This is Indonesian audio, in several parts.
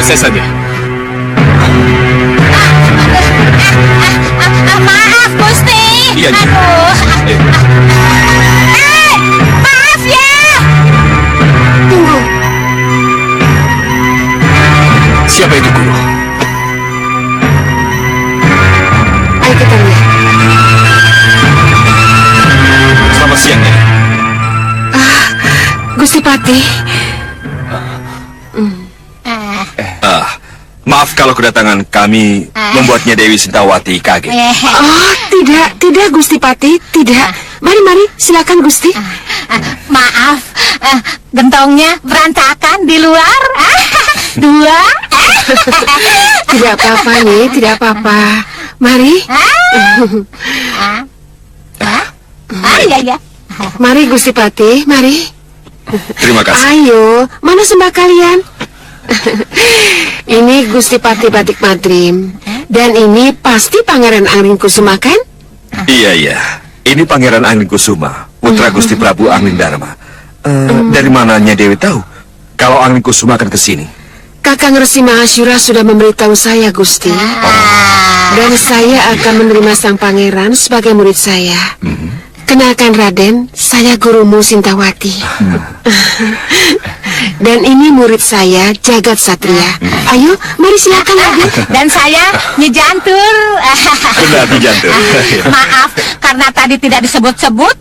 Saya saja. Maaf, Gusti. Iya, aduh. Maaf ya. Tunggu. Siapa itu, Guru? Ayo kita lihat. Selamat siang, ya. Gusti Patih. Maaf kalau kedatangan kami membuatnya Dewi Sintawati kaget. Oh, tidak Gusti Patih, tidak. Mari, silakan Gusti. Maaf, gentongnya berantakan di luar. Dua. Tidak apa-apa nih, tidak apa-apa. Mari. Ya. Mari Gusti Patih, mari. Terima kasih. Ayo, mana sembah kalian? Ini Gusti Patih Batik Madrim. Dan ini pasti Pangeran Angling Kusuma, kan? Iya. Ini Pangeran Angling Kusuma, putra Gusti Prabu Angling Dharma. Dari mananya Dewi tahu kalau Angling Kusuma akan ke sini? Kakang Resi Mahasyura sudah memberitahu saya, Gusti. Dan saya akan menerima sang pangeran sebagai murid saya. Kenalkan Raden, saya gurumu Sintawati. Dan ini murid saya, Jagat Satria. Ayo, mari silakan Raden. Dan saya Nyi Jantur. Benar, Nyi Jantur. Maaf, karena tadi tidak disebut-sebut,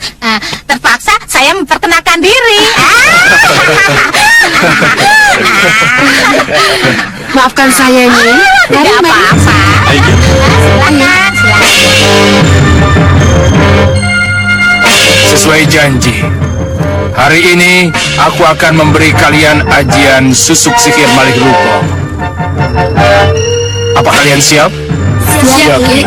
terpaksa saya memperkenalkan diri. Maafkan saya, Nyi. Tidak apa-apa. Silakan. Sesuai janji, hari ini aku akan memberi kalian ajian susuk sihir malih rupa. Apa kalian siap? Siap, Ki.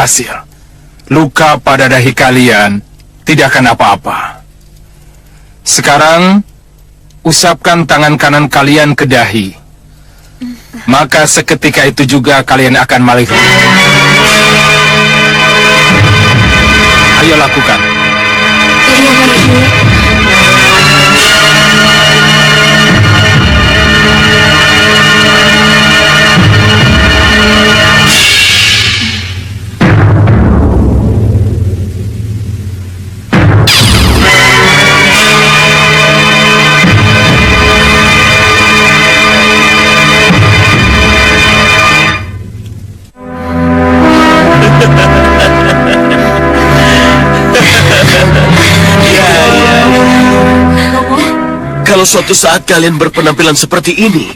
berhasil. Luka pada dahi kalian tidak akan apa-apa. Sekarang, usapkan tangan kanan kalian ke dahi. Maka seketika itu juga kalian akan malih. Ayo lakukan. Kalau suatu saat kalian berpenampilan seperti ini,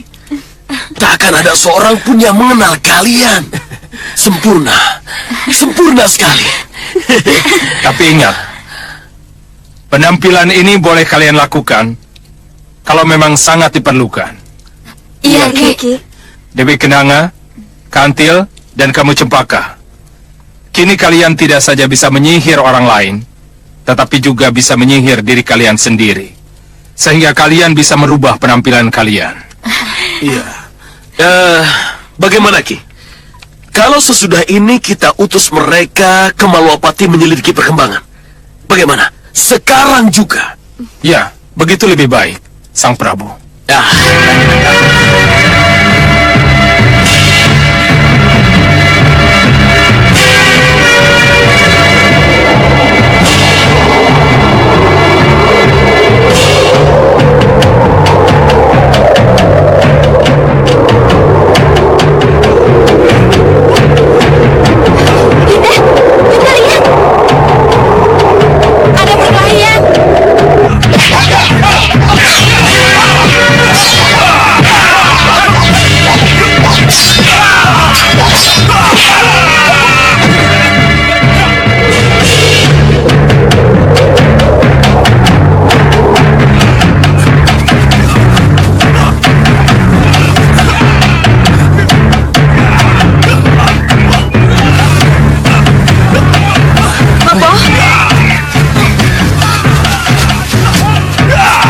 tak akan ada seorang pun yang mengenal kalian. Sempurna, sempurna sekali. Tapi ingat, penampilan ini boleh kalian lakukan kalau memang sangat diperlukan. Iya, Ki. Dewi Kenanga, Kantil, dan kamu Cempaka. Kini kalian tidak saja bisa menyihir orang lain, tetapi juga bisa menyihir diri kalian sendiri. Sehingga kalian bisa merubah penampilan kalian. Iya. Bagaimana, Ki? Kalau sesudah ini kita utus mereka ke Malwapati menyelidiki perkembangan. Bagaimana? Sekarang juga. Ya, begitu lebih baik, Sang Prabu. Ah. Ada perkelahian.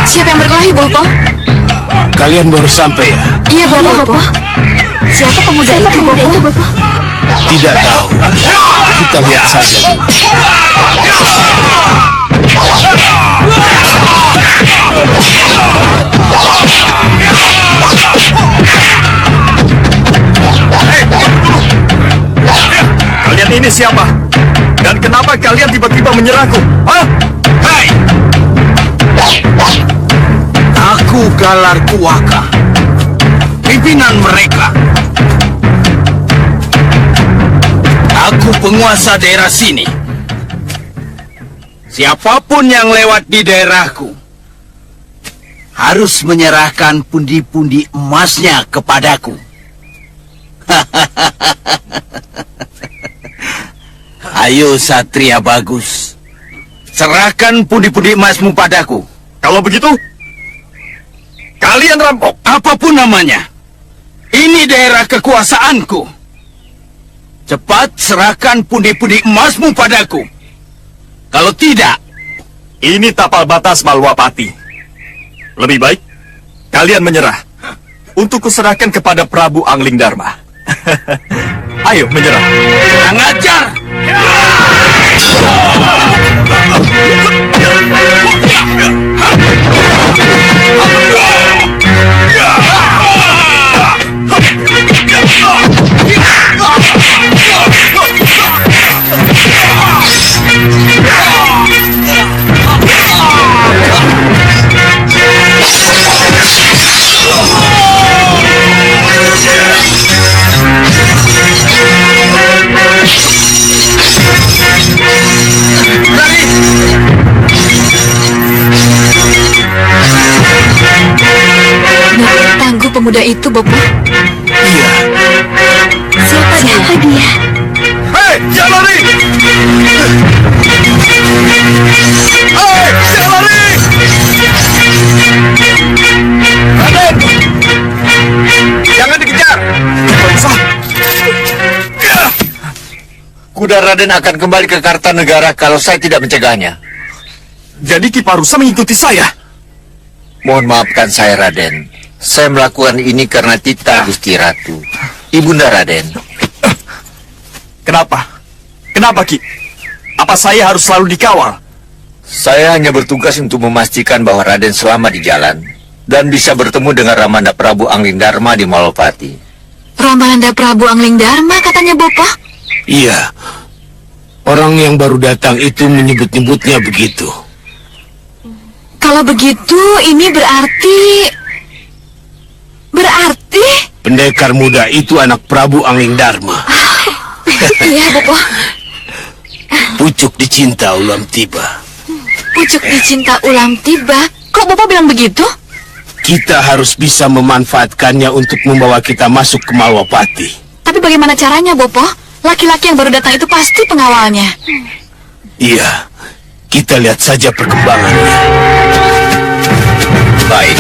Siapa yang berkelahi, Bopo? Kalian baru sampai ya? Iya, Bopo. Siapa pemuda itu, Bopo? Tidak tahu. Kita lihat saja. Kalian ini siapa? Dan kenapa kalian tiba-tiba menyerahku? Hah? Hei! Aku Galar Kuwaka, pimpinan mereka. Aku penguasa daerah sini. Siapapun yang lewat di daerahku harus menyerahkan pundi-pundi emasnya kepadaku. Ayo Satria Bagus, serahkan pundi-pundi emasmu padaku. Kalau begitu, kalian rampok. Apapun namanya, ini daerah kekuasaanku. Cepat serahkan pundi-pundi emasmu padaku. Kalau tidak, Ini tapal batas Malwapati. Lebih baik, kalian menyerah. Untuk kuserahkan kepada Prabu Angling Dharma. Ayo, menyerah. kurang ajar. Tangguh pemuda itu, Bopo. Iya, Siapa dia? Hei, jangan lari! Hei, jangan lari! Raden! Jangan dikejar! Bangsa! Kuda muda Raden akan kembali ke Kartanegara kalau saya tidak mencegahnya. Jadi Ki Parusa mengikuti saya? Mohon maafkan saya, Raden. Saya melakukan ini karena Tita Gusti Ratu, Ibunda Raden. Kenapa? Kenapa, Ki? Apa saya harus selalu dikawal? Saya hanya bertugas untuk memastikan bahwa Raden selamat di jalan dan bisa bertemu dengan Ramanda Prabu Anglingdarma di Malopati. Ramanda Prabu Anglingdarma katanya Bopo. Iya, orang yang baru datang itu menyebut-nyebutnya begitu. Kalau begitu, ini berarti Pendekar muda itu anak Prabu Anglingdarma. iya, Bopo. Pucuk dicinta ulam tiba. Pucuk dicinta ulam tiba. Kok Bopo bilang begitu? Kita harus bisa memanfaatkannya untuk membawa kita masuk ke Malwapati. Tapi bagaimana caranya, Bopo? Laki-laki yang baru datang itu pasti pengawalnya. Iya, kita lihat saja perkembangannya. Baik.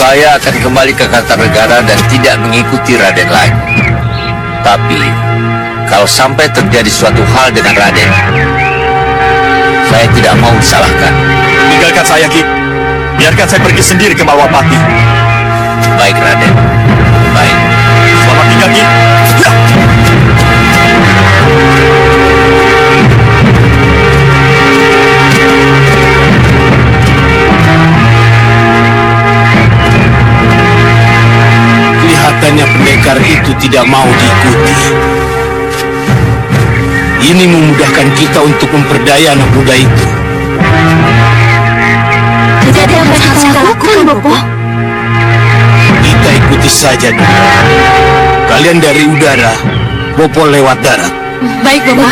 Saya akan kembali ke Kartanegara dan tidak mengikuti Raden lagi. Tapi, kalau sampai terjadi suatu hal dengan Raden, saya tidak mau disalahkan. Tinggalkan saya, Ki. Biarkan saya pergi sendiri ke Malwapati. Baik, Raden. Baik. Selamat tinggal, Ki. Ya! Kelihatannya pendekar itu tidak mau diikuti. Ini memudahkan kita untuk memperdaya anak muda itu. Jadi apa yang harus kita lakukan, Bopo? Kita ikuti saja dulu. Kalian dari udara, Bopo lewat darat. Baik, Bopo.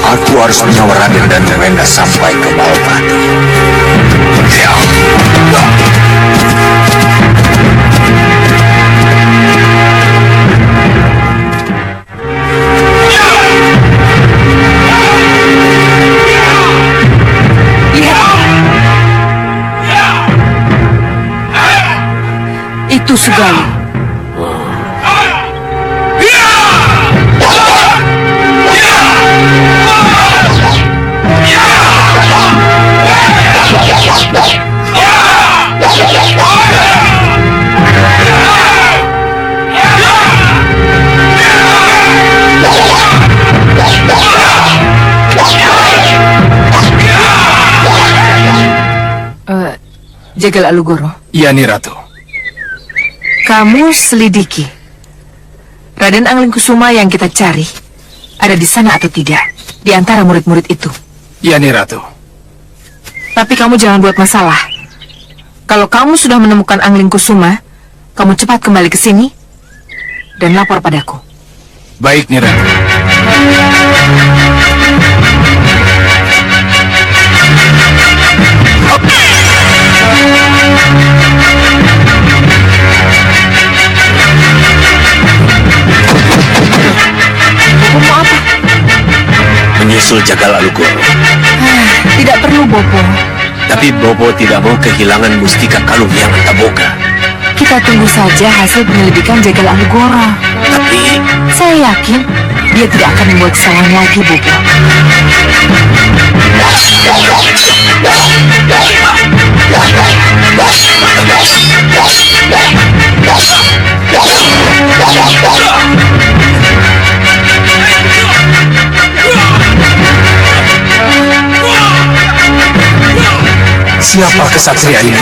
Aku harus menyawar Raden dan Rewenda sampai ke Malopati. Itu Sugalu. Jagal Alugoro. Iya, Ni Ratu. Kamu selidiki Raden Anglingkusuma yang kita cari ada di sana atau tidak, di antara murid-murid itu. Iya, Ni Ratu. Tapi kamu jangan buat masalah. Kalau kamu sudah menemukan Anglingkusuma, kamu cepat kembali ke sini dan lapor padaku. Baik, Ni Ratu. Bopo mau apa? Menyusul Jagal Alugoro. Tidak perlu, Bopo. Tapi Bobo tidak mau kehilangan mustika kalung yang Antaboga. Kita tunggu saja hasil penyelidikan Jagal Alugoro. Tapi Saya yakin dia tidak akan membuat kesalahan lagi, Bopo. Siapa kesatria ini?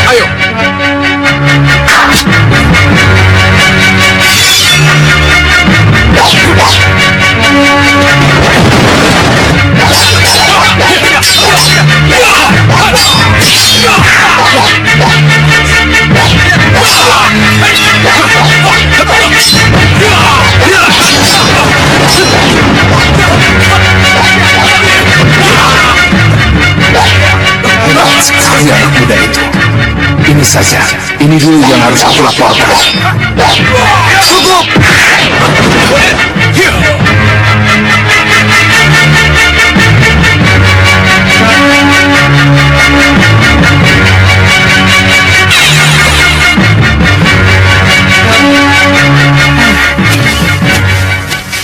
Ayo. saja. Ini dulu yang harus aku laporkan. Cukup!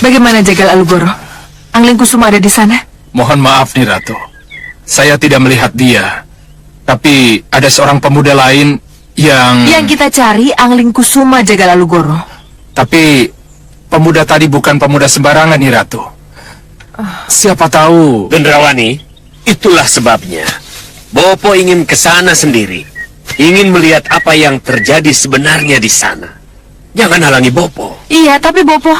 Bagaimana Jagal Alugoro? Angling Kusuma ada di sana? Mohon maaf nih Ratu. Saya tidak melihat dia. Tapi ada seorang pemuda lain yang... Yang kita cari Angling Kusuma Jagal Alugoro. Tapi pemuda tadi bukan pemuda sembarangan nih Ratu. Siapa tahu... Bendrawani, itulah sebabnya. Bopo ingin ke sana sendiri. Ingin melihat apa yang terjadi sebenarnya di sana. Jangan halangi Bopo. Iya, tapi Bopo...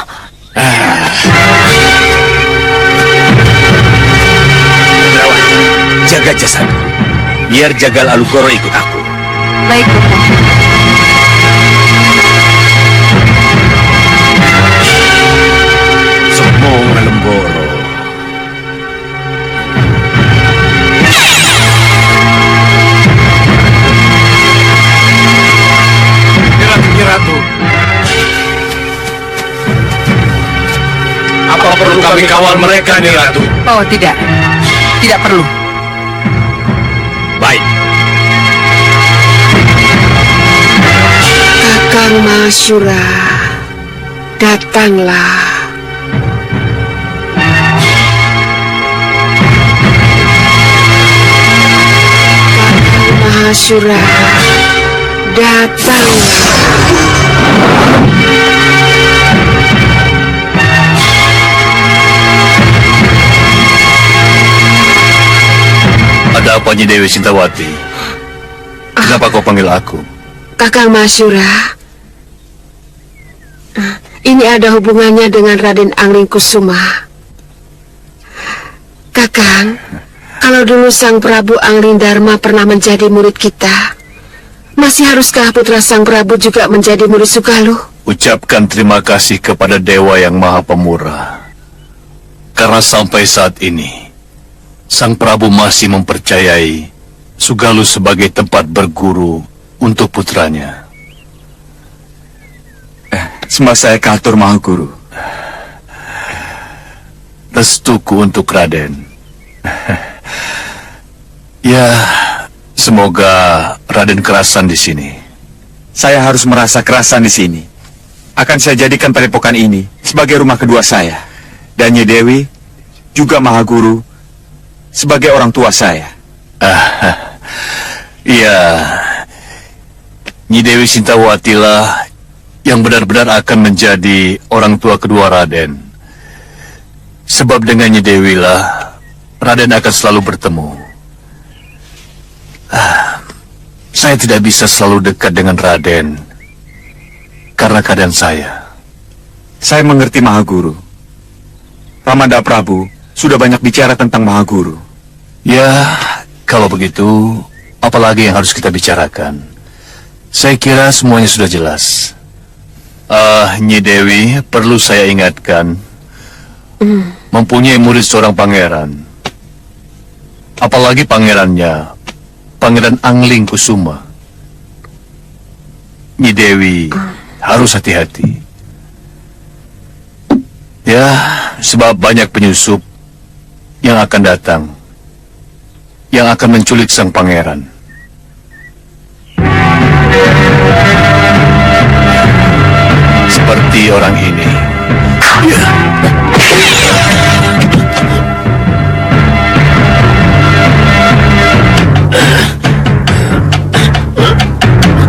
Bendrawani, jaga jasad. Biar Jagal Alugoro ikut aku. Baik, Bopo. Sokmong Alemboro. Ratu. Apa perlu kami kawal mereka nih, Ratu? Oh, tidak. Tidak perlu. Baik. Kakang Mahashura, datanglah. Kakang Mahashura, datanglah. Ada apa Nyi Dewi Sintawati? Kenapa kau panggil aku? Kakang Mahashura, ini ada hubungannya dengan Raden Angling Kusuma. Kakang, kalau dulu Sang Prabu Angling Dharma pernah menjadi murid kita, masih haruskah putra Sang Prabu juga menjadi murid Sugaluh? Ucapkan terima kasih kepada Dewa yang Maha Pemurah. Karena sampai saat ini, Sang Prabu masih mempercayai Sugaluh sebagai tempat berguru untuk putranya. Sembah saya katur Maha Guru. Restuku untuk Raden. Ya, semoga Raden kerasan di sini. Saya harus merasa kerasan di sini. Akan saya jadikan padepokan ini sebagai rumah kedua saya. Dan Nyi Dewi, juga Maha Guru, sebagai orang tua saya. Iya, Nyi Dewi Sintawati lah yang benar-benar akan menjadi orang tua kedua Raden. Sebab dengan Nyi Dewi lah Raden akan selalu bertemu. Saya tidak bisa selalu dekat dengan Raden karena keadaan saya. Saya mengerti Maha Guru. Ramanda Prabu sudah banyak bicara tentang Maha Guru. Ya, kalau begitu, apalagi yang harus kita bicarakan? Saya kira semuanya sudah jelas. Nyi Dewi, perlu saya ingatkan, mempunyai murid seorang pangeran. Apalagi pangerannya, Pangeran Angling Kusuma. Nyi Dewi harus hati-hati. Ya, sebab banyak penyusup yang akan datang, yang akan menculik sang pangeran. Seperti orang ini.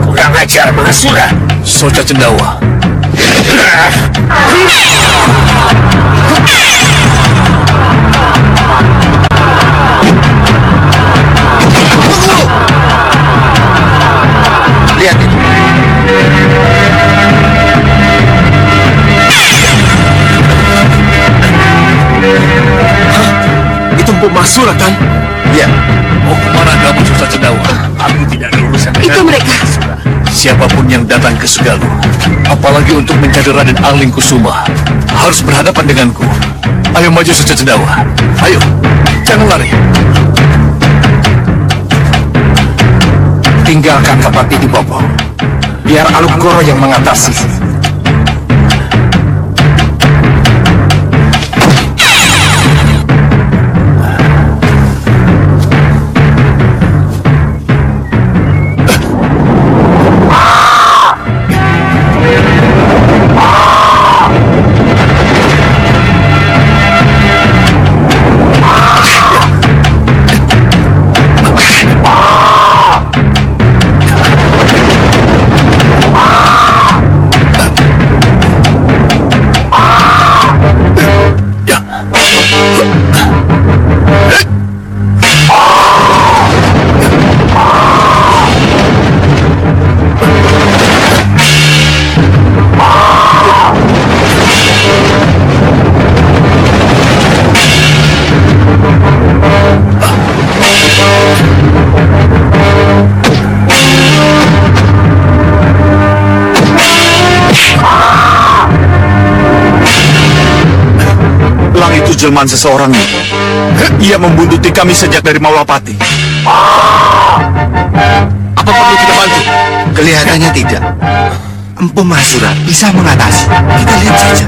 Kurang ajar Mahasura. Soca Cendawa. Lihat itu. Itu Mpok Mahasura kan? Iya. Mau kemana kamu, Soca Cendawa? Aku tidak ada urusan dengan Itu mereka. Siapapun yang datang ke Sugaluh, apalagi untuk mencari Raden Angling Kusuma, harus berhadapan denganku. Ayo maju, Soca Cendawa. Ayo, jangan lari. Tinggal tinggalkan tempat ini, Bobo. Biar Alugoro yang mengatasi. Jelmaan seseorang itu. Ia membuntuti kami sejak dari Mawapati. Apa perlu kita bantu? Kelihatannya tidak. Empu Mahasura bisa mengatasi. Kita lihat saja.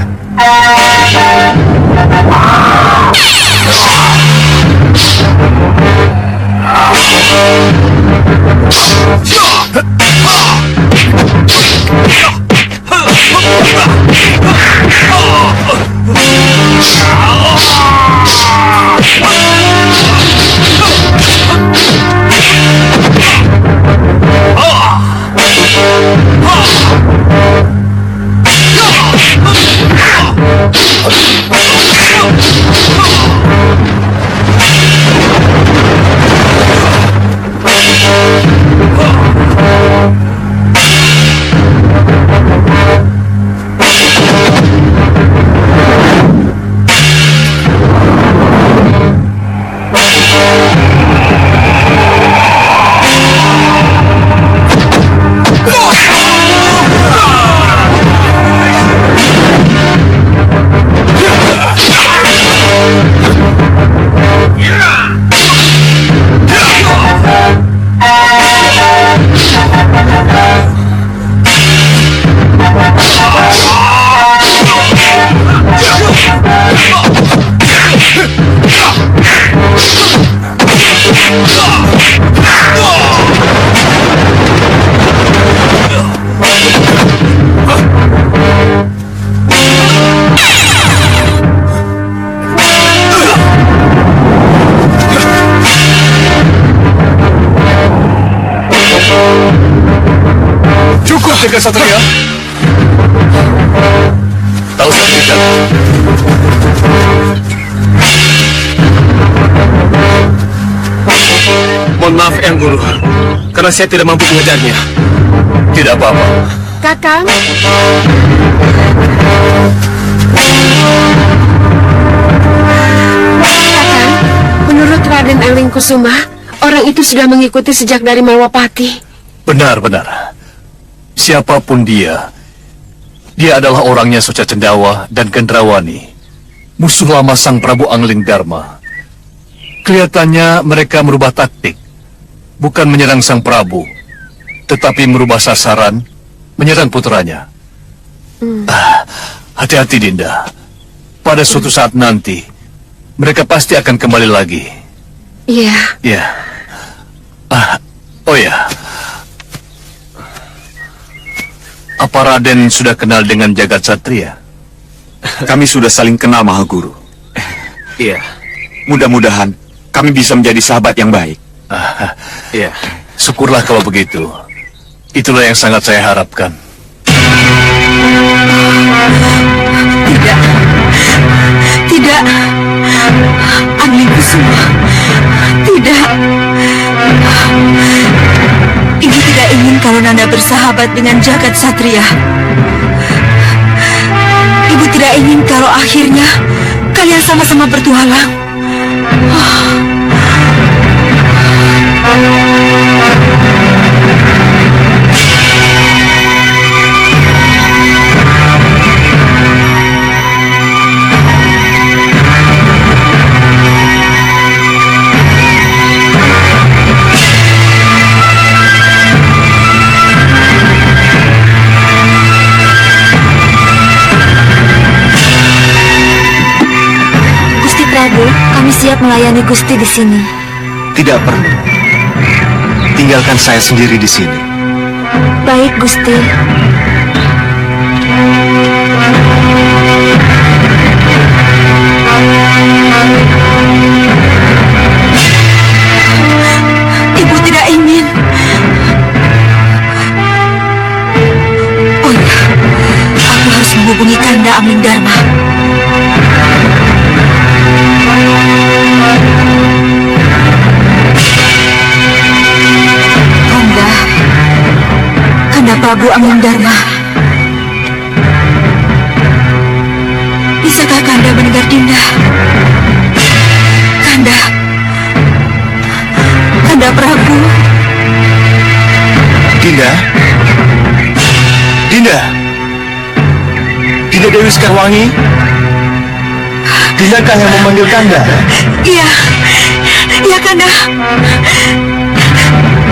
Jaga Satria. Tahu saya tidak. Mohon maaf, Yang Guru, karena saya tidak mampu mengejarnya. Tidak apa-apa. Kakang. Kakang, menurut Raden Anglingkusuma, orang itu sudah mengikuti sejak dari Mawapati. Benar-benar. Siapapun dia adalah orangnya Soca Cendawa dan Gendrawani, musuh lama Sang Prabu Angling Dharma. Kelihatannya mereka merubah taktik, bukan menyerang Sang Prabu, tetapi merubah sasaran, menyerang putranya. Hati-hati, Dinda. Pada suatu saat nanti, mereka pasti akan kembali lagi. Iya. Ya. Oh ya. Apa Raden sudah kenal dengan Jagat Satria? Kami sudah saling kenal, Mahaguru. Iya. Mudah-mudahan kami bisa menjadi sahabat yang baik. Iya. Syukurlah kalau begitu. Itulah yang sangat saya harapkan. Tidak. Tidak. Anglingkusuma. Tidak. Ibu tidak ingin kalau Nanda bersahabat dengan Jagat Satria. Ibu tidak ingin kalau akhirnya kalian sama-sama bertualang. dapat melayani Gusti di sini. Tidak perlu. Tinggalkan saya sendiri di sini. Baik, Gusti. Ibu tidak ingin. Oh ya, aku harus menghubungi Kanda Amlingdarma. Kanda Prabu Amlingdarma. Bisakah Kanda mendengar Dinda? Kanda Prabu. Dinda? Dinda? Dinda Dewi Sekarwangi? Dinda kah yang memanggil Kanda? Iya, iya Kanda.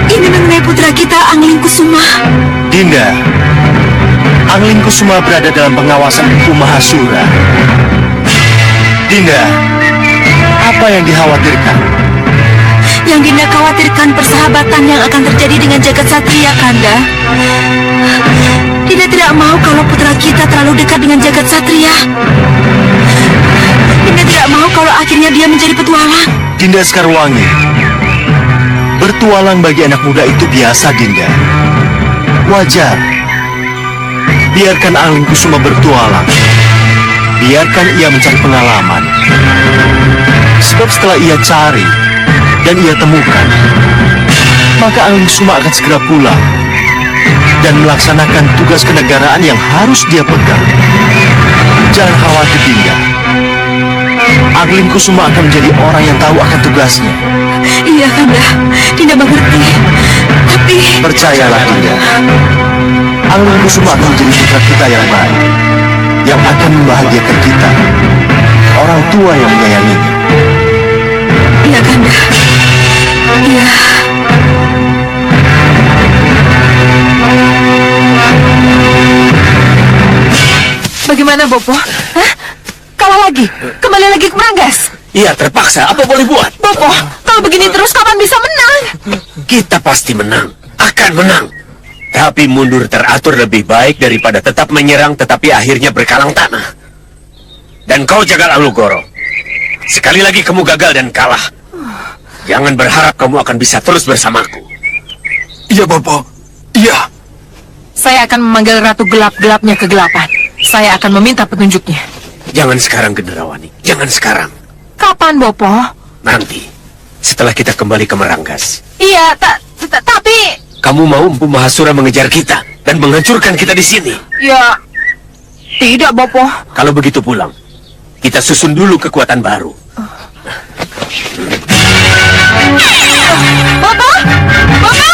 Ini mengenai putra kita, Angling Kusuma. Dinda, Angling Kusuma berada dalam pengawasan Empu Mahasura. Dinda, apa yang dikhawatirkan? Yang Dinda khawatirkan persahabatan yang akan terjadi dengan Jagat Satria, Kanda. Dinda tidak mau kalau putra kita terlalu dekat dengan Jagat Satria. Dinda tidak mau kalau akhirnya dia menjadi petualang. Dinda Sekarwangi, bertualang bagi anak muda itu biasa, Dinda. Wajar. Biarkan Angling Kusuma bertualang. Biarkan ia mencari pengalaman. Sebab setelah ia cari dan ia temukan, maka Angling Kusuma akan segera pulang dan melaksanakan tugas kenegaraan yang harus dia pegang. Jangan khawatir, Dinda. Angling Kusuma akan menjadi orang yang tahu akan tugasnya. Iya, Kanda. Dinda mengerti. Tapi... Percayalah, Dinda. Angling Kusuma akan menjadi putra kita yang baik, yang akan membahagiakan kita, orang tua yang menyayanginya. Iya, Kanda. Iya. Bagaimana, Bopo? Hah? Kalah lagi? Kembali lagi ke Meranggas? Iya, terpaksa. Apa boleh buat? Bopo, kalau begini terus kapan bisa menang? Kita pasti menang. Akan menang. Tapi mundur teratur lebih baik daripada tetap menyerang tetapi akhirnya berkalang tanah. Dan kau Jagal Alugoro. Sekali lagi kamu gagal dan kalah. Jangan berharap kamu akan bisa terus bersamaku. Iya, Bopo. Iya. Saya akan memanggil Ratu Gelap-Gelapnya kegelapan. Saya akan meminta petunjuknya. Jangan sekarang, Gendrawani. Jangan sekarang. Kapan, Bopo? Nanti. Setelah kita kembali ke Meranggas. Iya, tapi... Kamu mau Empu Mahasura mengejar kita dan menghancurkan kita di sini? Ya, tidak, Bopo. Kalau begitu pulang. Kita susun dulu kekuatan baru. Bopo! Bopo!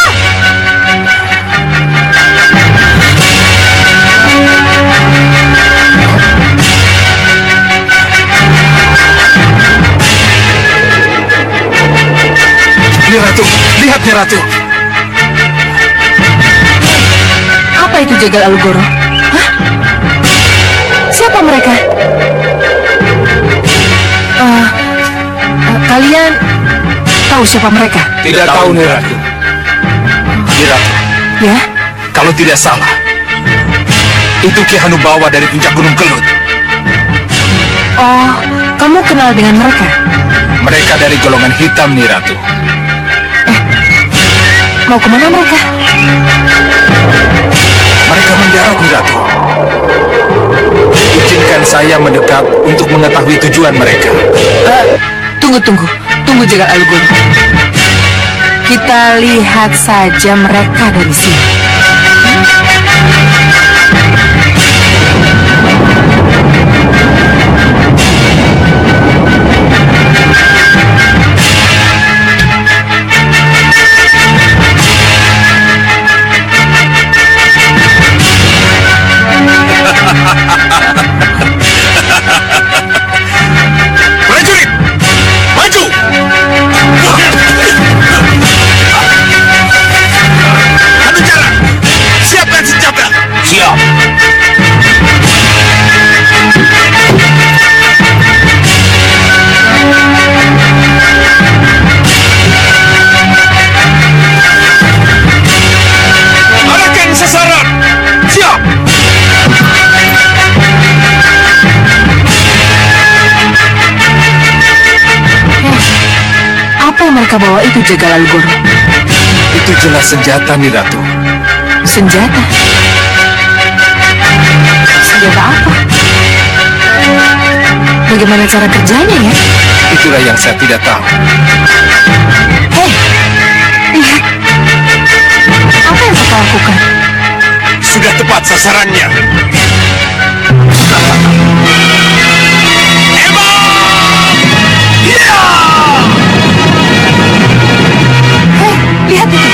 Ini Ratu. Lihat nih, Ratu. Apa itu Jagal Alugoro? Hah? Siapa mereka? Kalian tahu siapa mereka? Tidak tahu, nih, Ratu. Ini Ratu. Ya? Kalau tidak salah, itu Ki Hanubawa dari puncak Gunung Kelut. Oh, kamu kenal dengan mereka? Mereka dari golongan hitam, nih, Ratu. Mau kemana mereka? Mereka mendarat, nih, Ratu. Izinkan saya mendekat untuk mengetahui tujuan mereka. Tunggu Jagal Alugoro. Kita lihat saja mereka dari sini. Prajurit! Maju! Adu jalan! Siapkan senjata! Siap! Apa yang mereka bawa itu, Jaga Lalu Goro? Itu jelas senjata, Ni Ratu. Senjata? Senjata apa? Bagaimana cara kerjanya ya? Itulah yang saya tidak tahu. Hei, lihat. Apa yang kau lakukan? Sudah tepat sasarannya. Hei, lihat itu.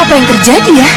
Apa yang terjadi ya?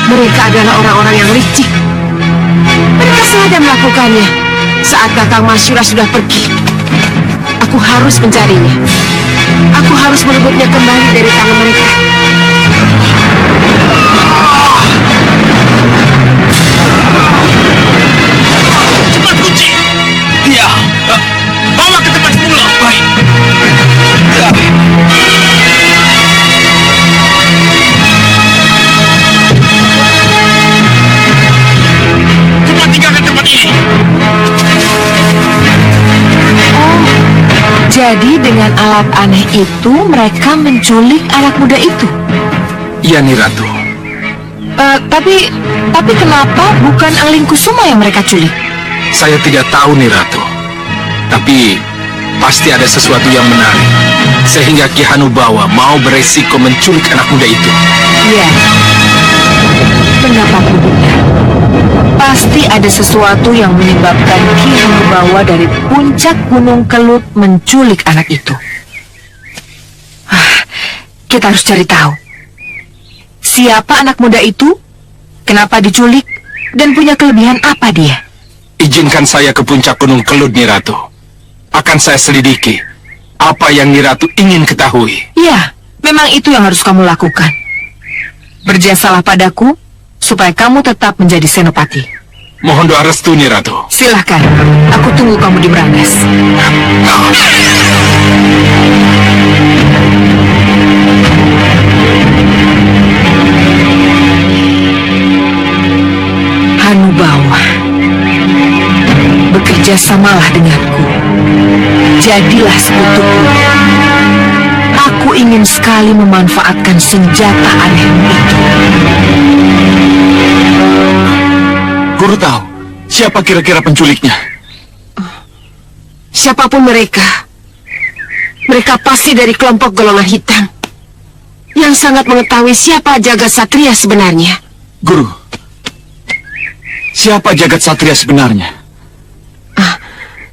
Mereka adalah orang-orang yang licik. Mereka sengaja melakukannya saat Kakang Masyura sudah pergi. Aku harus mencarinya. Aku harus merebutnya kembali dari tangan mereka. Cepat kunci! Dia! Bawa ke tempat semula! Baik! Cepat tinggalkan tempat ini! Jadi dengan alat aneh itu mereka menculik anak muda itu. Iya, Ni Ratu. Tapi kenapa bukan Angling Kusuma yang mereka culik? Saya tidak tahu, Ni Ratu. Tapi pasti ada sesuatu yang menarik sehingga Ki Hanubawa mau beresiko menculik anak muda itu. Iya. Pendapatku benar. Pasti ada sesuatu yang menyebabkan Ki Hanubawa dari puncak Gunung Kelut menculik anak itu. Kita harus cari tahu. Siapa anak muda itu? Kenapa diculik? Dan punya kelebihan apa dia? Izinkan saya ke puncak Gunung Kelut, Ni Ratu. Akan saya selidiki apa yang Ni Ratu ingin ketahui. Ya, memang itu yang harus kamu lakukan. Berjasalah padaku supaya kamu tetap menjadi senopati. Mohon doa restu, Ni Ratu. Silahkan, aku tunggu kamu di Brangas. Hanubawa, bekerja samalah denganku. Jadilah sekutuku. Aku ingin sekali memanfaatkan senjata anehmu itu. Guru tahu siapa kira-kira penculiknya? Siapapun mereka pasti dari kelompok golongan hitam yang sangat mengetahui siapa jagat satria sebenarnya. Guru, siapa jagat satria sebenarnya?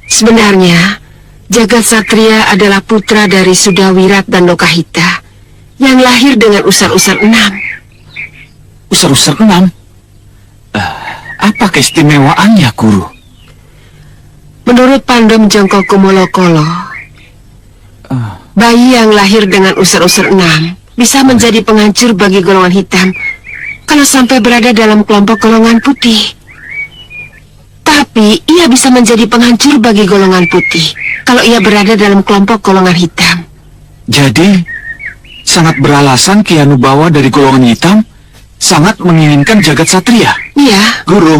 Sebenarnya, jagat satria adalah putra dari Sudawirat dan Lokahita yang lahir dengan usar-usar 6. Usar-usar 6? Apa keistimewaannya, Guru? Menurut Pandom Jongkoko Molokolo, bayi yang lahir dengan usar-usar 6 bisa menjadi penghancur bagi golongan hitam kalau sampai berada dalam kelompok golongan putih. Tapi ia bisa menjadi penghancur bagi golongan putih kalau ia berada dalam kelompok golongan hitam. Jadi, sangat beralasan Ki Hanubawa dari golongan hitam sangat menginginkan jagat satria. Iya. Guru,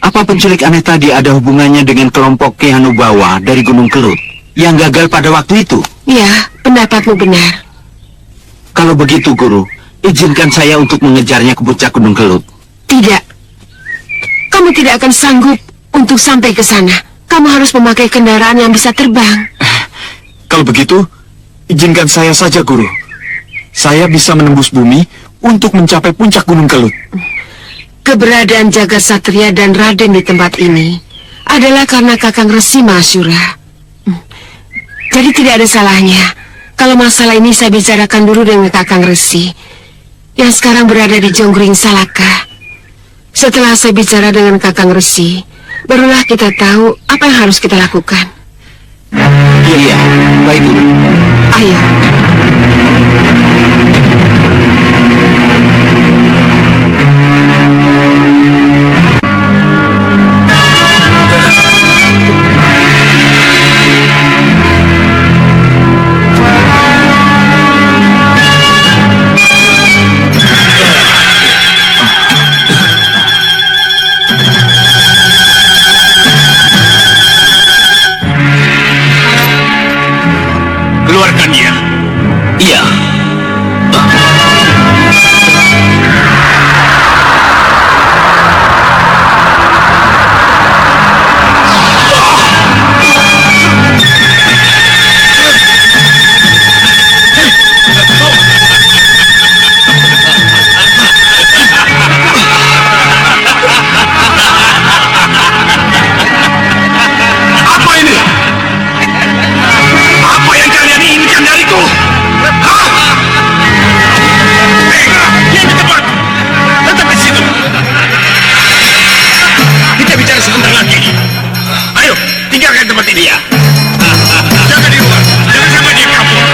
apa penculik aneh tadi ada hubungannya dengan kelompok Ki Hanubawa dari Gunung Kelut? yang gagal pada waktu itu? Ya, pendapatmu benar. Kalau begitu, Guru, izinkan saya untuk mengejarnya ke puncak Gunung Kelut. Tidak. Kamu tidak akan sanggup untuk sampai ke sana. Kamu harus memakai kendaraan yang bisa terbang. Kalau begitu, izinkan saya saja, Guru. Saya bisa menembus bumi untuk mencapai puncak Gunung Kelut. Keberadaan Jagat Satria dan Raden di tempat ini adalah karena Kakang Resi Mahashura. Jadi tidak ada salahnya kalau masalah ini saya bicarakan dulu dengan Kakang Resi yang sekarang berada di Jonggring Salaka. Setelah saya bicara dengan Kakang Resi, barulah kita tahu apa yang harus kita lakukan. Iya, baik, Guru. Ayo. Keluarkan dia. Iya. Apa ini? Apa yang kalian inginkan dariku? Hah? Diam di tempat. Tetap di situ. Kita bicara sebentar lagi. Ayo, tinggalkan tempat ini ya. Jangan di luar. Jangan sampai dia kabur.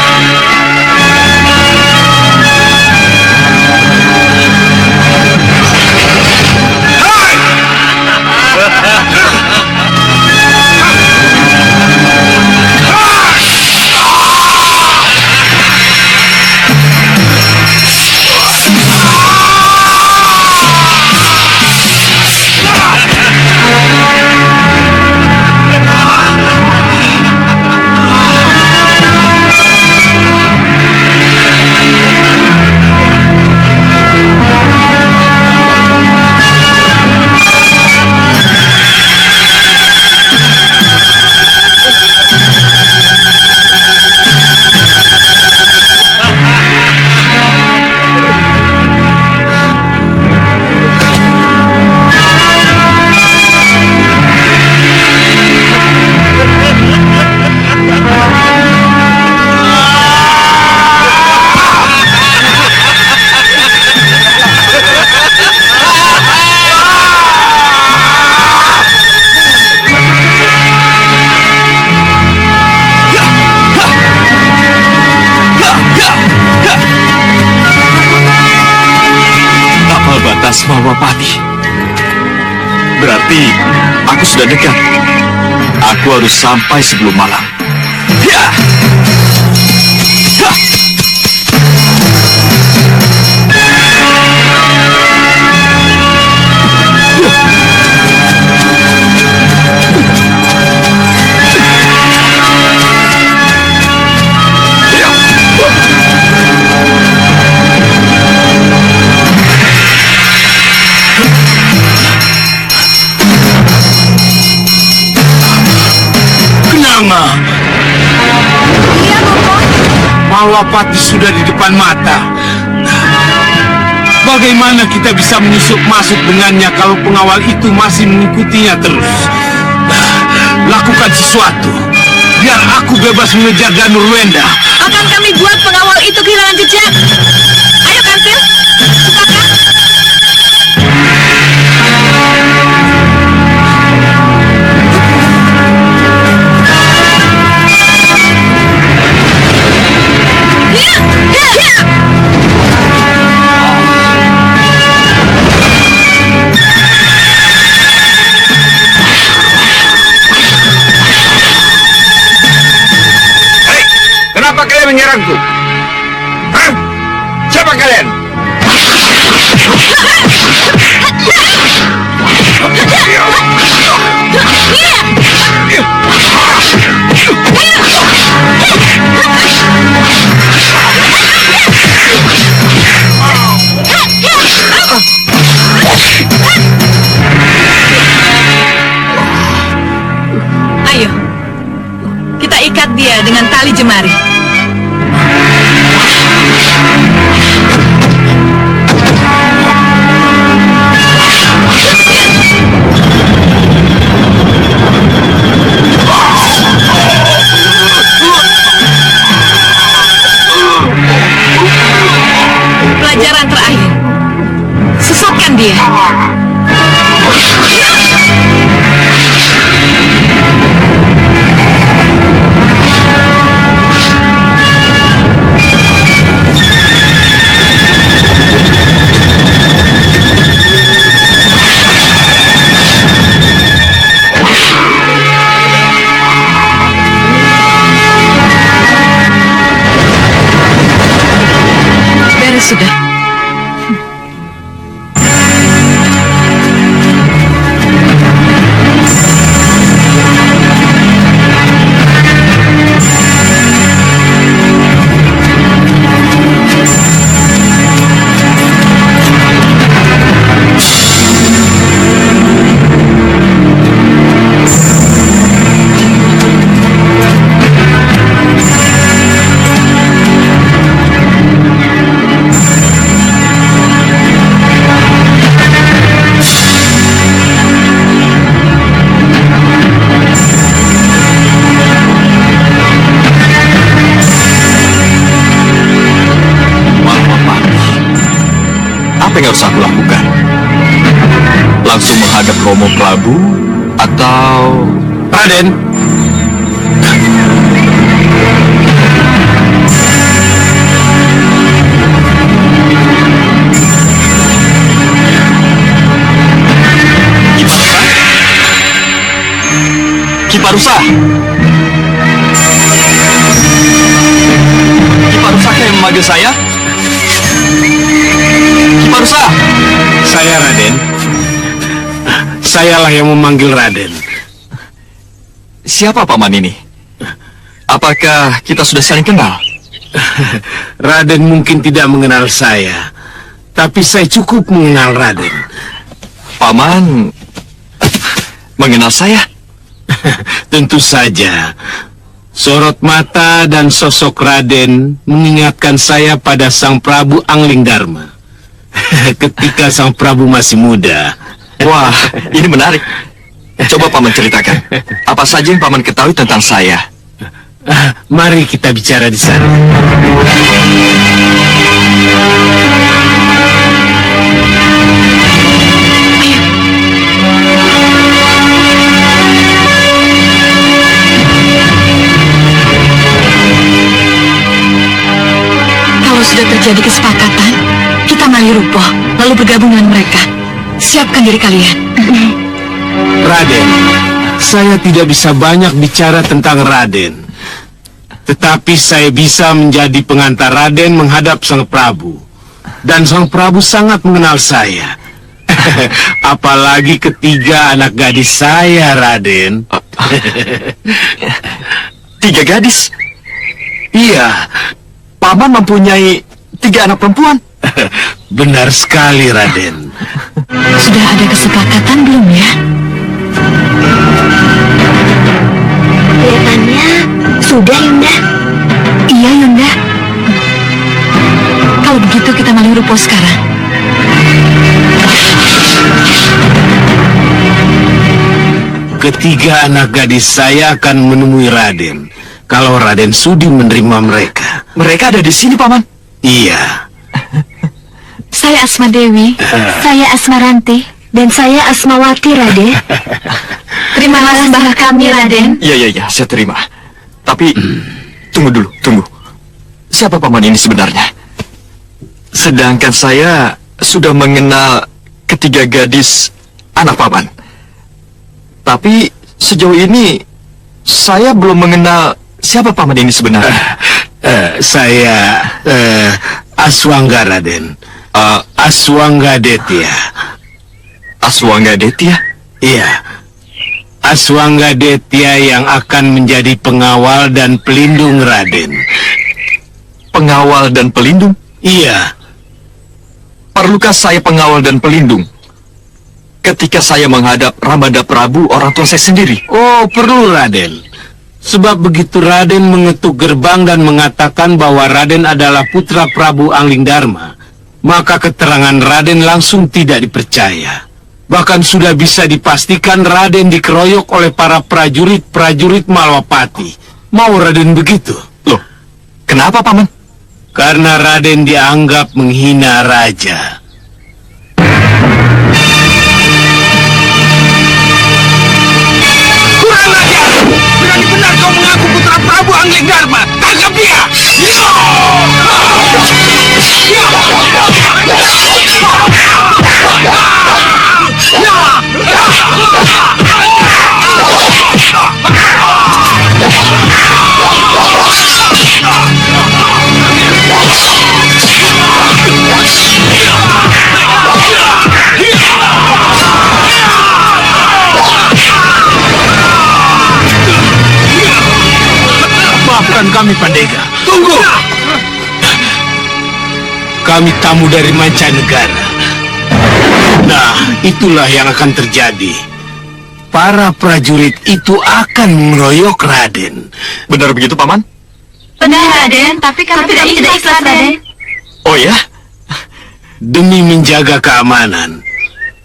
Tapal batas Mahapati. Berarti aku sudah dekat. Aku harus sampai sebelum malam. Ya! Ha! Kenanga. Iya, Bopo. Mahapati sudah di depan mata. Bagaimana kita bisa menyusup masuk dengannya kalau pengawal itu masih mengikutinya terus? Lakukan sesuatu. Biar aku bebas mengejar Danurwenda. Akan kami buat pengawal itu kehilangan jejak. Ayo, Kantil. Sukakah? Kenapa kalian menyerangku? Hah? Siapa kalian? Iya. dia dengan tali jemari. Pelajaran terakhir. Sesatkan dia. Beres sudah. Apa yang harus aku lakukan? Langsung menghadap Romo Prabu atau... Raden, Kiparusa? Kiparusa yang memanggil saya? Kiparusa? Saya Raden. Sayalah yang memanggil Raden. Siapa paman ini? Apakah kita sudah saling kenal? Raden mungkin tidak mengenal saya, tapi saya cukup mengenal Raden. Paman mengenal saya? Tentu saja. Sorot mata dan sosok Raden mengingatkan saya pada Sang Prabu Anglingdarma. Ketika Sang Prabu masih muda. Wah, ini menarik. Coba paman ceritakan. Apa saja yang paman ketahui tentang saya? Mari kita bicara di sana. Kalau sudah terjadi kesepakatan, kita Malirupo, lalu bergabung dengan mereka. Siapkan diri kalian. Raden, saya tidak bisa banyak bicara tentang Raden. Tetapi saya bisa menjadi pengantar Raden menghadap Sang Prabu. Dan Sang Prabu sangat mengenal saya. Apalagi ketiga anak gadis saya, Raden. 3 gadis? Iya, Paman mempunyai 3 anak perempuan? benar sekali, Raden. Sudah ada kesepakatan belum ya? Kelihatannya sudah, Yunda. Iya, Yunda. Kalau begitu kita Malirupo sekarang. Ketiga anak gadis saya akan menemui Raden. Kalau Raden sudi menerima mereka. Mereka ada di sini, Paman. Iya. Saya Asma Dewi, saya Asmaranti, dan saya Asmawati, Raden. Terimalah sembah kami, Raden. Iya, saya terima. Tapi, tunggu dulu, tunggu. Siapa paman ini sebenarnya? Sedangkan saya sudah mengenal ketiga gadis anak paman. Tapi, sejauh ini, saya belum mengenal siapa paman ini sebenarnya. Saya Aswangga, Raden. Aswangga Detya. Aswangga Detya? Iya. Aswangga Detya yang akan menjadi pengawal dan pelindung Raden. Pengawal dan pelindung? Iya. Perlukah saya pengawal dan pelindung ketika saya menghadap Ramada Prabu, orang tua saya sendiri? Oh, perlu, Raden. Sebab begitu Raden mengetuk gerbang dan mengatakan bahwa Raden adalah putra Prabu Anglingdarma, maka keterangan Raden langsung tidak dipercaya. Bahkan sudah bisa dipastikan Raden dikeroyok oleh para prajurit-prajurit Malwapati. Mau Raden begitu? Loh, kenapa, Paman? Karena Raden dianggap menghina raja. Kurang ajar! Berani benar kau mengaku putra Prabu Anglingdarma! Tangkap dia! Maafkan kami, Pandega. Tunggu! Kami tamu dari mancanegara. Nah, itulah yang akan terjadi. Para prajurit itu akan mengeroyok Raden. Benar begitu, Paman? Benar, Raden. Tapi kami tidak ikhlas, Raden. Oh ya? Demi menjaga keamanan,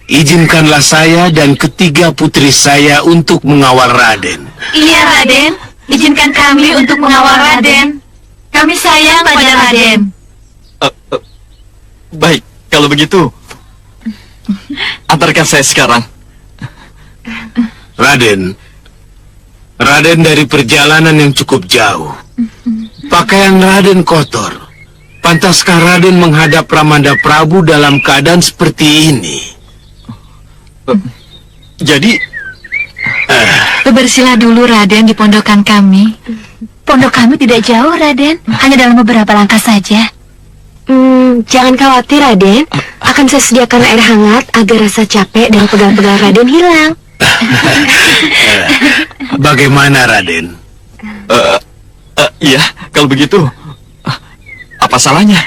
izinkanlah saya dan ketiga putri saya untuk mengawal Raden. Iya, Raden. Izinkan kami untuk mengawal Raden. Kami sayang pada Raden. Baik, kalau begitu, antarkan saya sekarang. Raden dari perjalanan yang cukup jauh. Pakaian Raden kotor. Pantaskah Raden menghadap Ramanda Prabu dalam keadaan seperti ini? Jadi, Bebersihlah dulu, Raden, di pondokan kami. Pondok kami tidak jauh, Raden. Hanya dalam beberapa langkah saja. Jangan khawatir, Raden. Akan saya sediakan air hangat agar rasa capek dan pegal-pegal Raden hilang. Bagaimana, Raden? iya, kalau begitu, apa salahnya?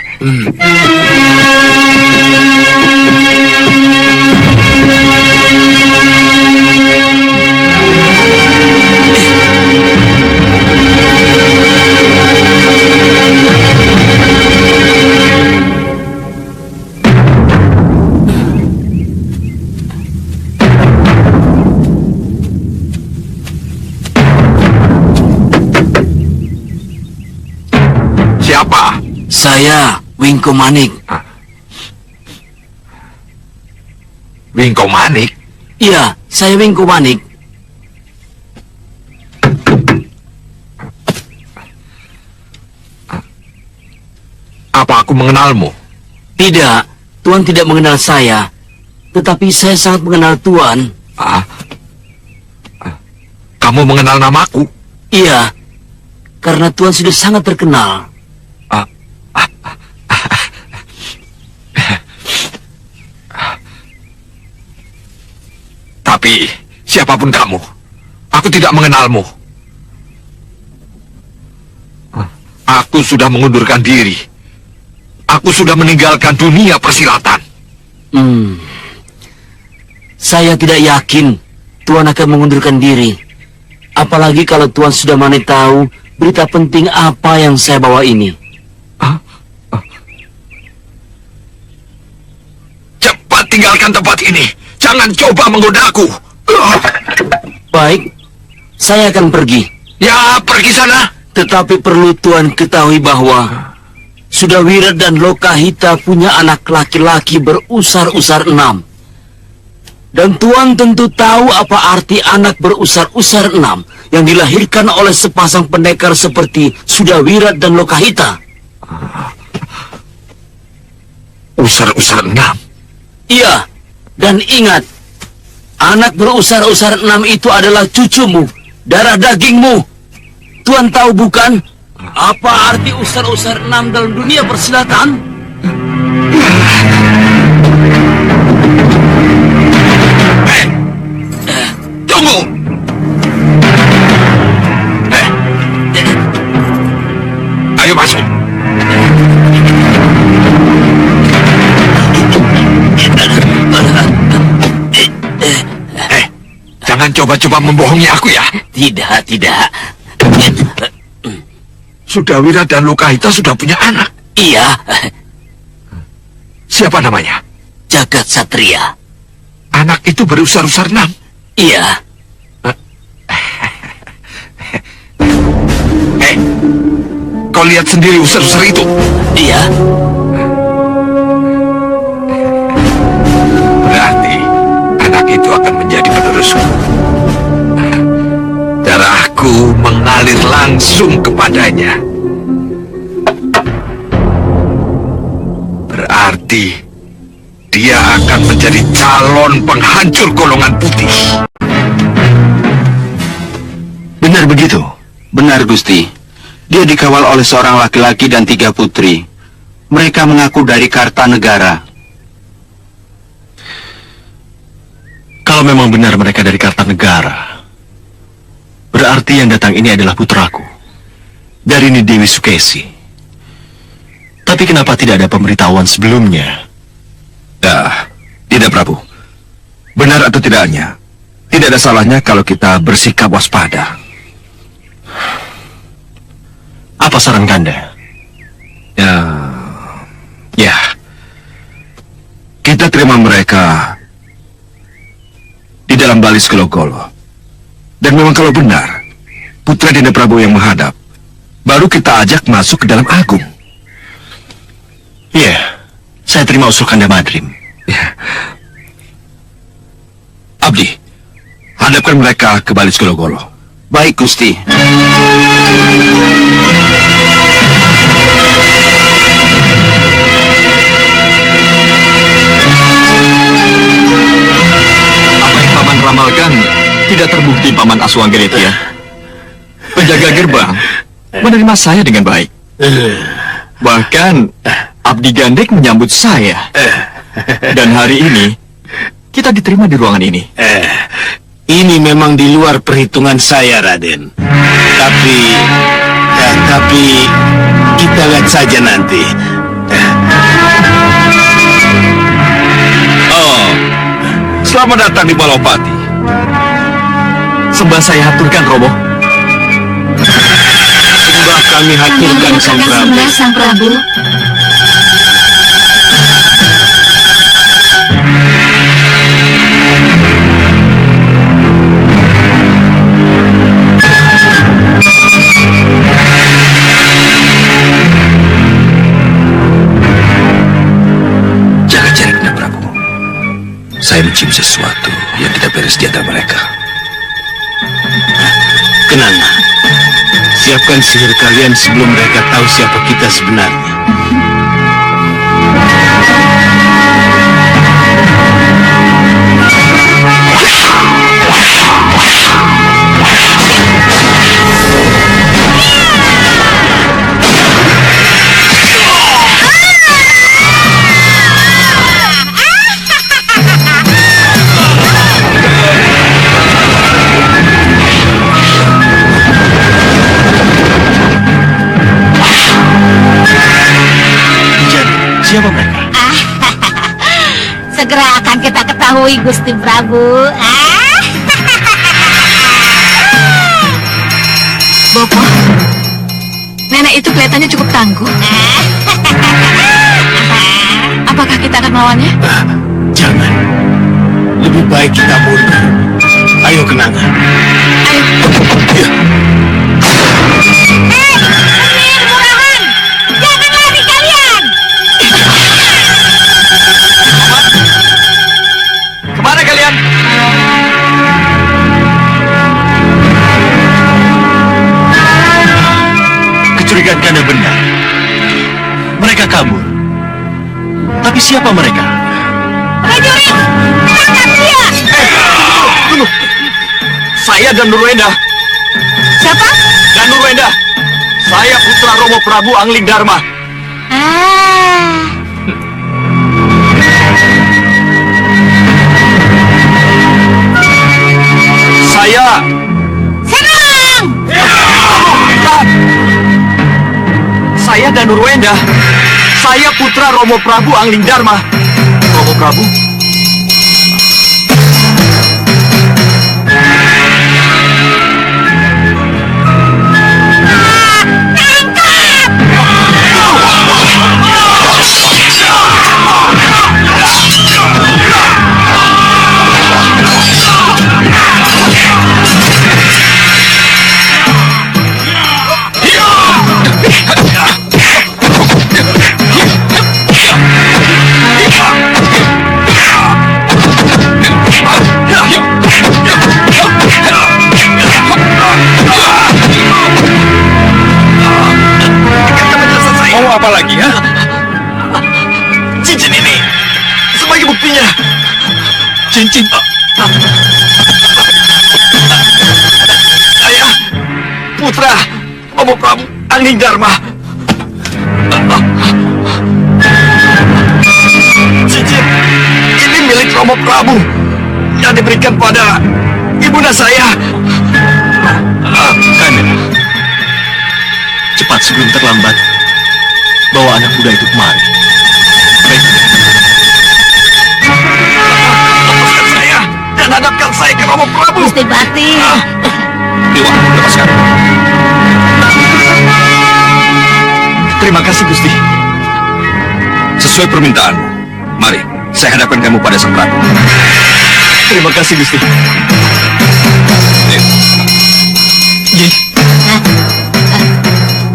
Siapa? Saya, Wingko Manik. Wingko Manik? Iya, saya Wingko Manik. Apa aku mengenalmu? Tidak, Tuan tidak mengenal saya. Tetapi saya sangat mengenal Tuan. Kamu mengenal namaku? Iya, karena Tuan sudah sangat terkenal. Tapi, siapapun kamu, aku tidak mengenalmu. Aku sudah mengundurkan diri. Aku sudah meninggalkan dunia persilatan. Saya tidak yakin Tuan akan mengundurkan diri. Apalagi kalau Tuan sudah mana tahu berita penting apa yang saya bawa ini. Cepat tinggalkan tempat ini. Jangan coba menggodaku. Baik, saya akan pergi. Ya, pergi sana. Tetapi perlu Tuan ketahui bahwa Sudawira dan Lokahita punya anak laki-laki berusar-usar 6. Dan Tuan tentu tahu apa arti anak berusar-usar 6 yang dilahirkan oleh sepasang pendekar seperti Sudawira dan Lokahita. Usar-usar 6? Iya. Dan ingat, anak berusar-usar 6 itu adalah cucumu, darah dagingmu. Tuan tahu bukan, apa arti usar-usar 6 dalam dunia persilatan? Tunggu! Ayo masuk. Jangan coba-coba membohongi aku ya. Tidak. Sudawira dan Lokahita sudah punya anak. Iya, Siapa namanya? Jagat Satria. Anak itu berusar-usar 6. Iya, Kau lihat sendiri usar-usar itu. iya. Berarti anak itu akan menjadi penerusku. Darahku mengalir langsung kepadanya. Berarti dia akan menjadi calon penghancur golongan putih. Benar begitu? Benar, Gusti. Dia dikawal oleh seorang laki-laki dan 3 putri. Mereka mengaku dari Kartanegara. Kalau memang benar mereka dari Kartanegara, berarti yang datang ini adalah putraku. Dari Dewi Sukesi. Tapi kenapa tidak ada pemberitahuan sebelumnya? Ya, tidak Prabu. Benar atau tidaknya, tidak ada salahnya kalau kita bersikap waspada. Apa saran Kanda? Ya, kita terima mereka di dalam balis Gologolo. Dan memang kalau benar, putra Dinda Prabu yang menghadap, baru kita ajak masuk ke dalam agung. Iya, saya terima usul Kanda Madrim. Abdi, hadapkan mereka ke balis Gologolo. Baik, Gusti. Apa yang Paman ramalkan tidak terbukti, Paman Aswanggenetia. Penjaga gerbang menerima saya dengan baik. Bahkan Abdi Gandek menyambut saya. Dan hari ini kita diterima di ruangan ini. Ini memang di luar perhitungan saya, Raden. Tapi kita lihat saja nanti. Oh, selamat datang di Balopati. Sembah saya haturkan, Romo. Sembah kami haturkan, Sang Prabu. Sembah Sang Prabu. Jaga jarak, Dinda Prabu. Saya mencium sesuatu yang tidak beres di antara mereka. Kenanga, siapkan sihir kalian sebelum mereka tahu siapa kita sebenarnya. Siapa mereka? Segera akan kita ketahui, Gusti Prabu. Bopo, nenek itu kelihatannya cukup tangguh. Apakah kita akan melawannya? Jangan. Lebih baik kita mundur. Ayo, Kenanga. Ayo. Ya. Murahan! Jangan lari kalian! Kemana kalian? Kecurigaan Kanda benar. Mereka kabur. Tapi siapa mereka? Prajurit! Tangkap dia! Tunggu. Saya dan Nurwenda. Siapa? Dan Nurwenda. Saya putra Romo Prabu Angling Dharma. Saya Serang! Saya dan Nurwenda. Saya putra Romo Prabu Angling Dharma. Romo Prabu? Tangkap! apa lagi, ya? Cincin ini sebagai buktinya. Cincin. Saya putra Romo Prabu Angling Dharma. Cincin ini milik Romo Prabu yang diberikan pada ibunda saya. Kanel, cepat sebelum terlambat, bawa anak muda itu kemari. Baik. Lepaskan saya dan hadapkan saya ke Romo Prabu. Gusti Pati. Dewa, lepaskan. Terima kasih Gusti. Sesuai permintaanmu, mari, saya hadapkan kamu pada Sang Prabu. Terima kasih Gusti. Nyi,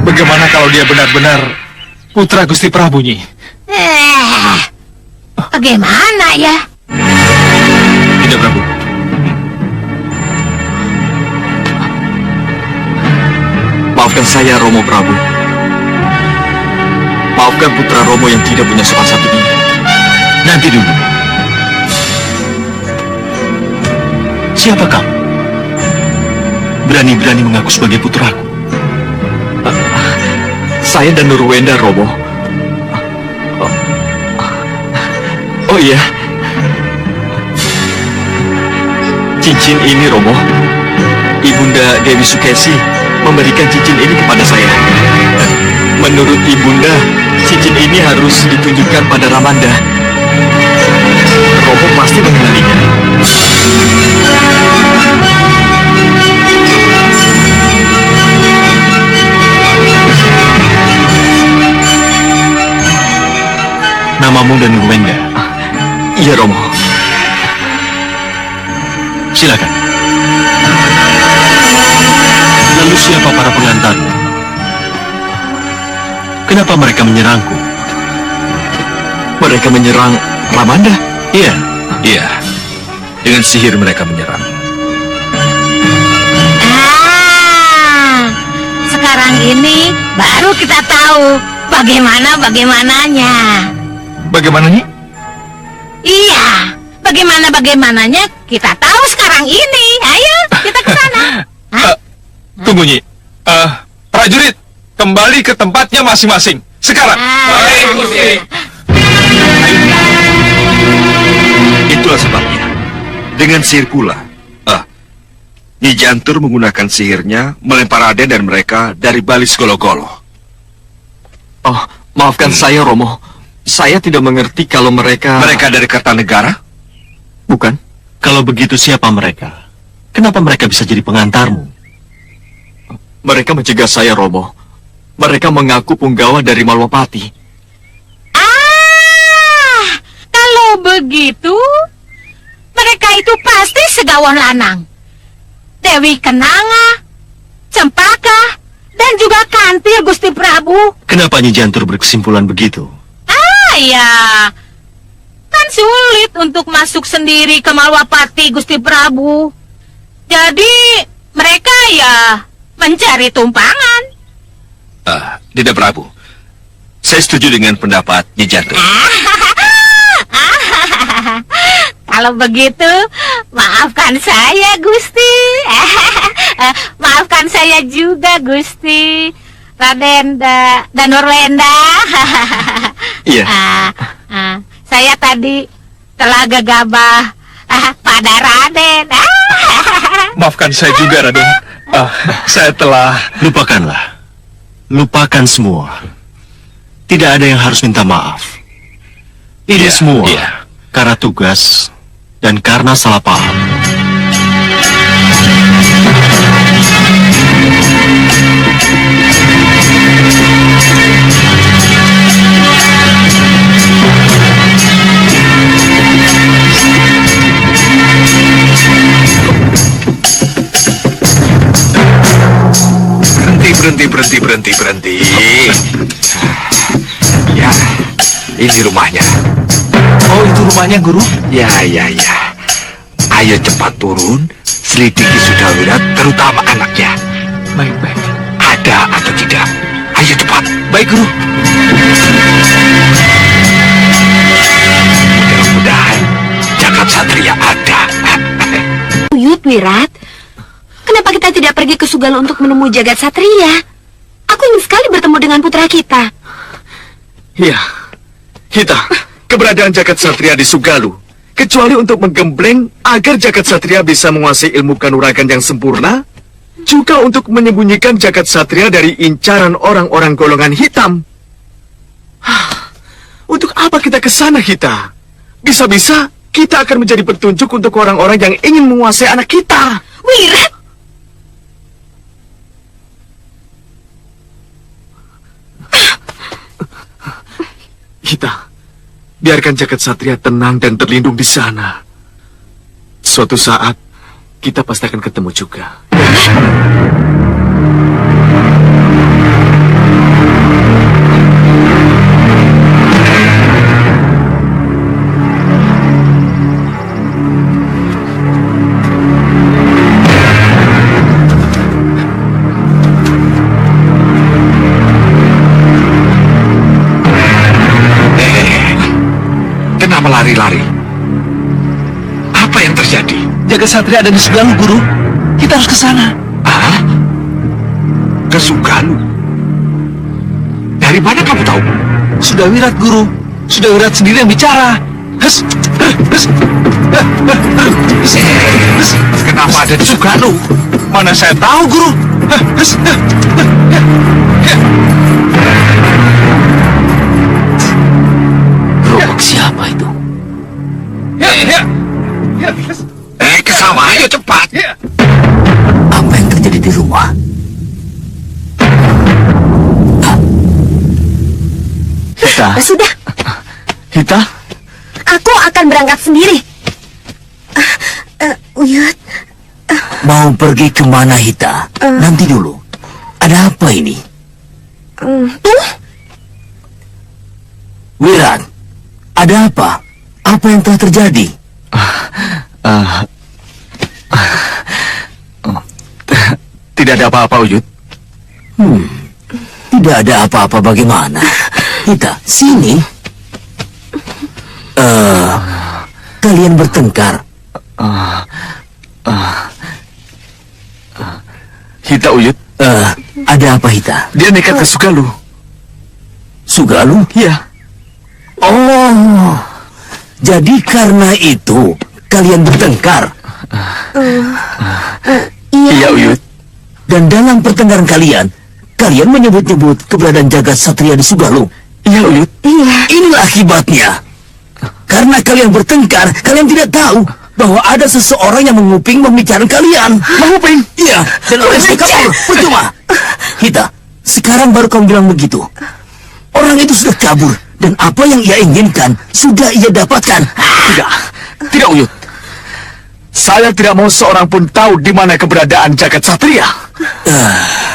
bagaimana kalau dia benar-benar putra Gusti Prabu, Nyi? Bagaimana ya? Tidak, Prabu. Maafkan saya, Romo Prabu. Maafkan putra Romo yang tidak punya sopan satu ini. Nanti dulu. Siapa kamu? Berani-berani mengaku sebagai putraku. Saya dan Nurwenda, Romo. Oh iya. Cincin ini, Romo. Ibunda Dewi Sukesi memberikan cincin ini kepada saya. Menurut Ibunda, cincin ini harus ditunjukkan pada Ramanda. Romo pasti mengenalinya. Namamu dan Nurwenda. Iya, Romo. Silakan. Lalu siapa para pengantarmu? Kenapa mereka menyerangku? Mereka menyerang Ramanda? Iya. Iya. Dengan sihir mereka menyerang. Sekarang ini baru kita tahu bagaimananya. Bagaimana, Nyi? Iya, bagaimananya kita tahu sekarang ini. Ayo, kita ke sana. Tunggu, Nyi. Prajurit, kembali ke tempatnya masing-masing. Sekarang. Baik, Gusti. Itulah sebabnya. Dengan sihir pula. Nyi Jantur menggunakan sihirnya melempar Raden dan mereka dari Balis Golo-Golo. Oh, maafkan saya, Romo. Saya tidak mengerti kalau mereka... Mereka dari Kertanegara? Bukan. Kalau begitu siapa mereka? Kenapa mereka bisa jadi pengantarmu? Mereka mencegah saya, Romo. Mereka mengaku punggawa dari Malwapati. Kalau begitu, mereka itu pasti segawon lanang. Dewi Kenanga, Cempaka, dan juga Kantil Gusti Prabu. Kenapa Nyi Jantur berkesimpulan begitu? Ya, kan sulit untuk masuk sendiri ke Malwapati Gusti Prabu. Jadi mereka ya mencari tumpangan. Tidak, Prabu. Saya setuju dengan pendapat Nyi Jantur. Kalau begitu, maafkan saya, Gusti. Maafkan saya juga, Gusti. Raden dan Nurwenda. Iya. Saya tadi telah gegabah pada Raden. Maafkan saya juga, Raden. Saya telah... Lupakanlah. Lupakan semua. Tidak ada yang harus minta maaf. Ini Iya, semua iya. karena tugas dan karena salah paham. Berhenti. Ya, ini rumahnya. Oh, itu rumahnya, Guru? Ya. Ayo cepat turun, selidiki Sudawira, terutama anaknya. Baik. Ada atau tidak? Ayo cepat. Baik, Guru. Wirat, kenapa kita tidak pergi ke Sugalo untuk menemui jagat satria? Aku ingin sekali bertemu dengan putra kita. Iya, Hita, keberadaan jagat satria di Sugalu, kecuali untuk menggembleng agar jagat satria bisa menguasai ilmu kanuragan yang sempurna, juga untuk menyembunyikan jagat satria dari incaran orang-orang golongan hitam. Untuk apa kita ke sana, Hita? Bisa-bisa kita akan menjadi petunjuk untuk orang-orang yang ingin menguasai anak kita. Wirat! Hita, biarkan jagat satria tenang dan terlindung di sana. Suatu saat, kita pasti akan ketemu juga. Kenapa lari-lari? Apa yang terjadi? Jagat satria ada di Sugalu, Guru. Kita harus ke sana. Ah? Ke Sugalu? Dari mana kamu tahu? Sudah Wirat, Guru. Sudah Wirat sendiri yang bicara. Kenapa ada di Sugalu? Mana saya tahu, Guru. Gerobak siapa itu? Ke sana, ayo cepat. Apa yang terjadi di rumah? Hita, Sudah, Hita, aku akan berangkat sendiri. Uyut, Mau pergi kemana, Hita? Nanti dulu. Ada apa ini? tuh, Wirat, ada apa? Apa yang telah terjadi? tidak ada apa-apa, Uyut. Tidak ada apa-apa bagaimana? Hita, sini. Kalian bertengkar. Hita, Uyut, Ada apa, Hita? dia nekat ke Sugalu. Sugalu? Iya. Oh, jadi karena itu kalian bertengkar. Iya, Uyut. Dan dalam pertengkaran kalian menyebut-nyebut keberadaan jagat satria di Sugalu. Iya, Uyut. Inilah akibatnya. Karena kalian bertengkar, kalian tidak tahu bahwa ada seseorang yang menguping pembicaraan kalian. Menguping? Iya, dan orang itu kabur. Percuma. Hita, sekarang baru kamu bilang begitu. Orang itu sudah kabur, dan apa yang ia inginkan sudah ia dapatkan. Tidak, Uyut. Saya tidak mau seorang pun tahu di mana keberadaan jagat satria.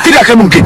Tidak akan mungkin.